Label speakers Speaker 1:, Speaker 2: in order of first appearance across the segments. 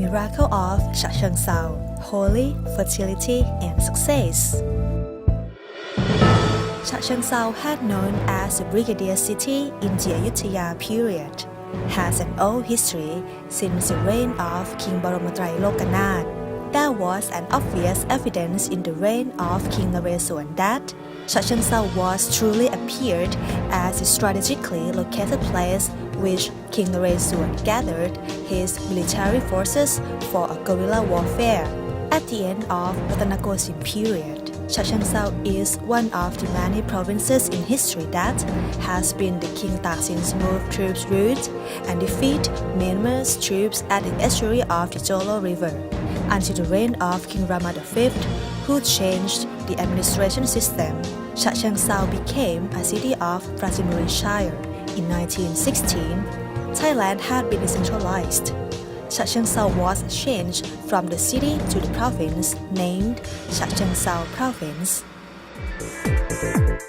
Speaker 1: Miracle of Chachoengsao, Holy, Fertility and Success. Chachoengsao, had known as the Brigadier City in the Ayutthaya period, has an old history since the reign of King Lokanath. There was an obvious evidence in the reign of King Naresuan that Chachoengsao was truly appeared as a strategically located place which King Naresuan gathered his military forces for a guerrilla warfare. At the end of Ratanakosin period, Chachoengsao is one of the many provinces in history that has been the King Taksin's move troops route and defeat Myanmar's troops at the estuary of the Jolo River, until the reign of King Rama V, who changed the administration system. Chachoengsao became a city of Prajimuri Shire. In 1916, Thailand had been decentralized. Chachoengsao was changed from the city to the province named Chachoengsao Province.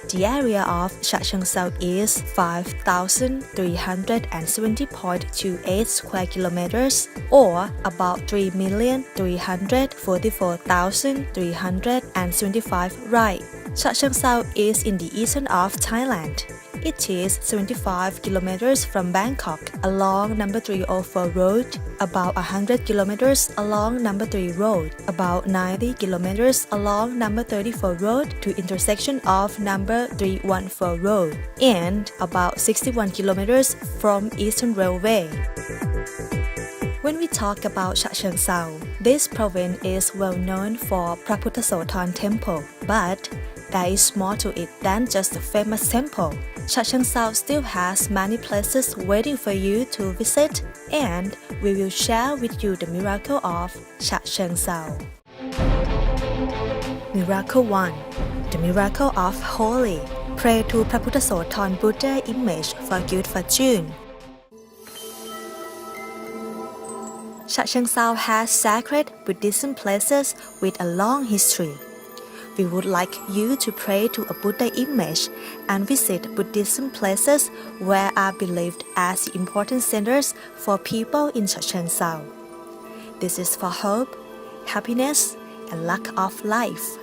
Speaker 1: The area of Chachoengsao is 5,370.28 square kilometers, or about 3,344,375 rai. Chachoengsao is in the eastern of Thailand. It is 75 kilometers from Bangkok along number 304 road, about 100 kilometers along number 3 road, about 90 kilometers along number 34 road to intersection of number 314 road, and about 61 kilometers from Eastern Railway. When we talk about Chachoengsao, this province is well known for Praputtasotan Temple, but there is more to it than just a famous temple. Chachoengsao still has many places waiting for you to visit, and we will share with you the miracle of Chachoengsao. Miracle 1. The miracle of Holy. Pray to Praputtasotan Buddha image for good fortune. Chachoengsao has sacred Buddhism places with a long history. We would like you to pray to a Buddha image and visit Buddhism places where are believed as the important centers for people in Chachoengsao. This is for hope, happiness, and luck of life.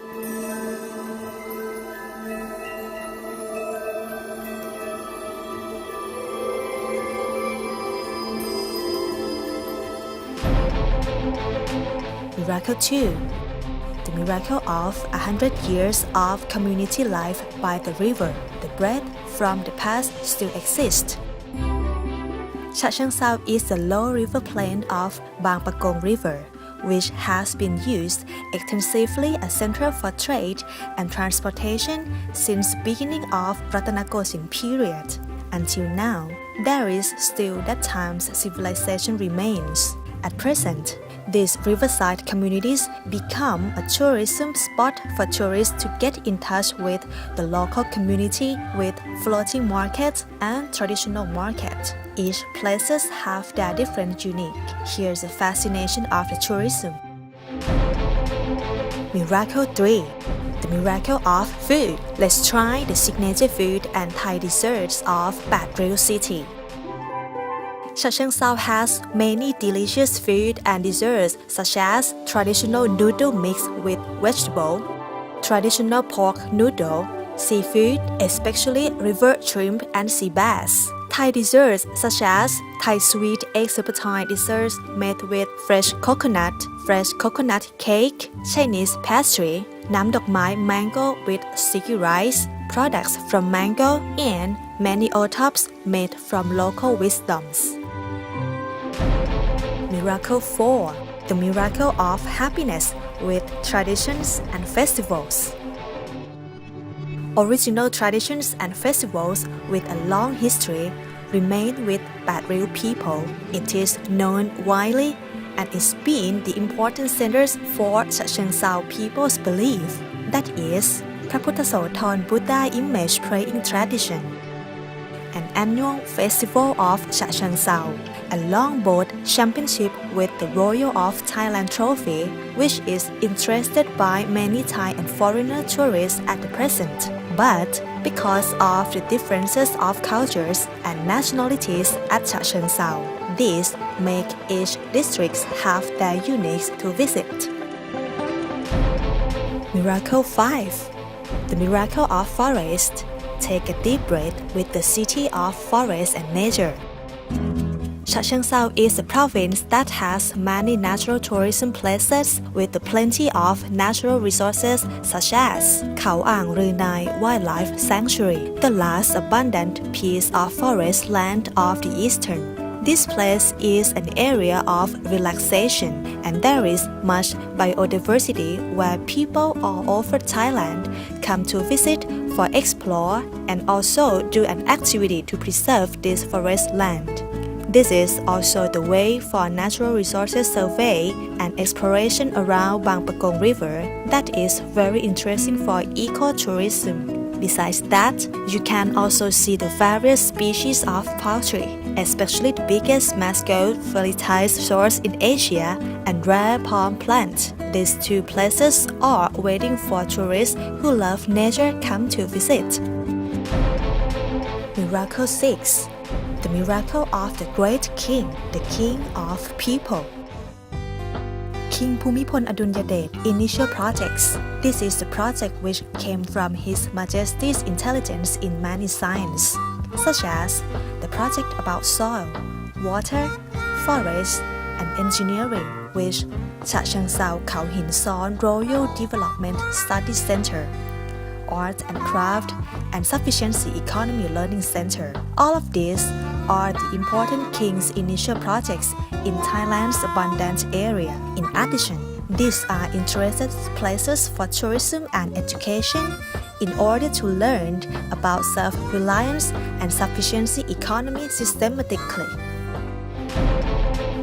Speaker 1: Miracle 2. The miracle of 100 years of community life by the river. The breath from the past still exists. Chachoengsao is the low river plain of Bang Pakong River, which has been used extensively as center for trade and transportation since the beginning of Ratanakosin period. Until now, there is still that time's civilization remains. At present, these riverside communities become a tourism spot for tourists to get in touch with the local community with floating markets and traditional markets. Each places have their different unique. Here's the fascination of the tourism. Miracle 3. The miracle of food. Let's try the signature food and Thai desserts of Pat Ril City. Chachoengsao has many delicious food and desserts such as traditional noodle mix with vegetable, traditional pork noodle, seafood, especially river shrimp and sea bass. Thai desserts such as Thai sweet egg serpentine desserts made with fresh coconut cake, Chinese pastry, Nam Dok Mai mango with sticky rice, products from mango, and many otops made from local wisdoms. Miracle 4. The miracle of happiness with traditions and festivals. Original traditions and festivals with a long history remain with Pat Ril people. It is known widely and it's been the important centers for Chachoengsao people's belief, that is, Praputtasotan Buddha image praying tradition. An annual festival of Chachoengsao, a longboat championship with the Royal of Thailand trophy, which is interested by many Thai and foreigner tourists at the present. But because of the differences of cultures and nationalities at Chachoengsao. These make each district have their uniques to visit. Miracle 5. The Miracle of Forest. Take a deep breath with the city of forest and nature. Chachoengsao is a province that has many natural tourism places with plenty of natural resources such as Chachoengsao Wildlife Sanctuary, the last abundant piece of forest land of the eastern. This place is an area of relaxation and there is much biodiversity where people all over Thailand come to visit for explore and also do an activity to preserve this forest land. This is also the way for natural resources survey and exploration around Bang Pakong River that is very interesting for ecotourism. Besides that, you can also see the various species of poultry, especially the biggest mascot fertilized source in Asia and rare palm plant. These two places are waiting for tourists who love nature come to visit. Miracle 6. The Miracle of the Great King, the King of People. King Bhumibol Adulyadej Initial Projects. This is the project which came from His Majesty's intelligence in many sciences, such as the project about soil, water, forest, and engineering, which Chachoengsao Khao Hin Son Royal Development Study Center, Art and Craft, and Sufficiency Economy Learning Center. All of these are the important King's initial projects in Thailand's abundant area. In addition, these are interested places for tourism and education in order to learn about self-reliance and sufficiency economy systematically.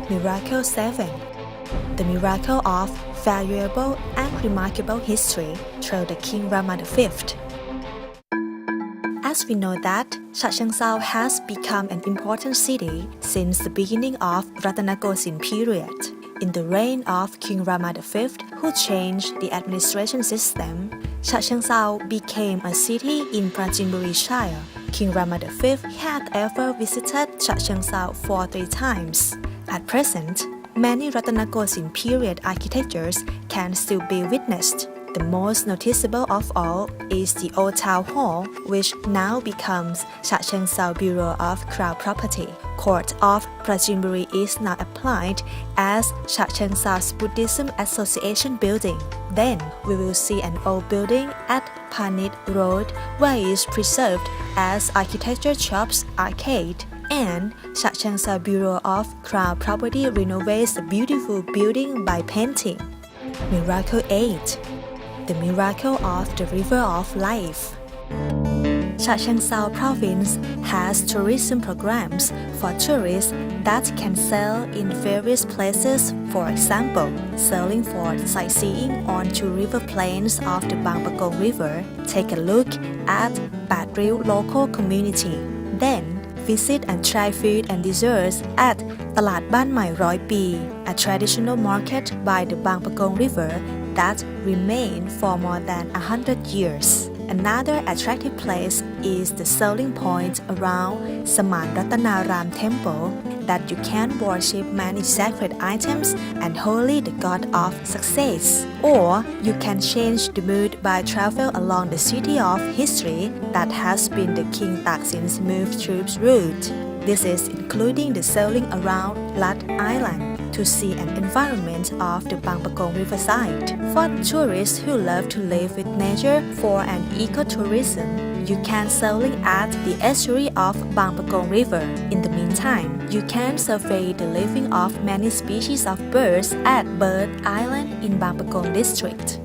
Speaker 1: Miracle 7. The Miracle of Valuable and Remarkable History through the King Rama V. As we know that Chachoengsao has become an important city since the beginning of Ratanakosin period. In the reign of King Rama V, who changed the administration system, Chachoengsao became a city in Prachinburi Shire. King Rama V had ever visited Chachoengsao for 3 times. At present, many Ratanakosin period architectures can still be witnessed. The most noticeable of all is the Old Town Hall, which now becomes Chachoengsao Bureau of Crown Property. Court of Prachinburi is now applied as Chachoengsao's Buddhism Association building. Then we will see an old building at Panit Road where it is preserved as Architecture Shops Arcade. And Chachoengsao Bureau of Crown Property renovates the beautiful building by painting. Miracle 8. The Miracle of the River of Life. Chachoengsao province has tourism programs for tourists that can sail in various places, for example, sailing for sightseeing on 2 river plains of the Bang Pakong River. Take a look at Padriu local community. Then, visit and try food and desserts at Talat Ban Mai Roi Pi, a traditional market by the Bang Pakong River that remained for more than 100 years. Another attractive place is the sailing point around Saman Ratanaram Temple that you can worship many sacred items and holy the god of success. Or you can change the mood by travel along the city of history that has been the King Taksin's move troops route. This is including the sailing around Lat Island to see an environment of the Bang Pakong riverside. For tourists who love to live with nature for an ecotourism, you can sailing at the estuary of Bang Pakong River. In the meantime, you can survey the living of many species of birds at Bird Island in Bang Pakong district.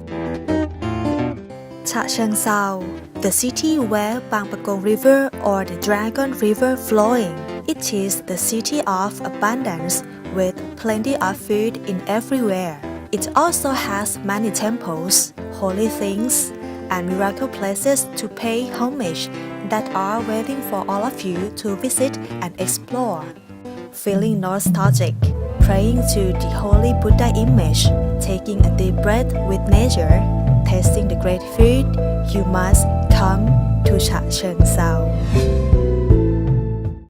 Speaker 1: Chachoengsao, the city where Bang Pakong River or the Dragon River flowing. It is the city of abundance with plenty of food in everywhere. It also has many temples, holy things, and miracle places to pay homage that are waiting for all of you to visit and explore. Feeling nostalgic, praying to the holy Buddha image, taking a deep breath with nature, tasting the great food, you must come to Chachoengsao.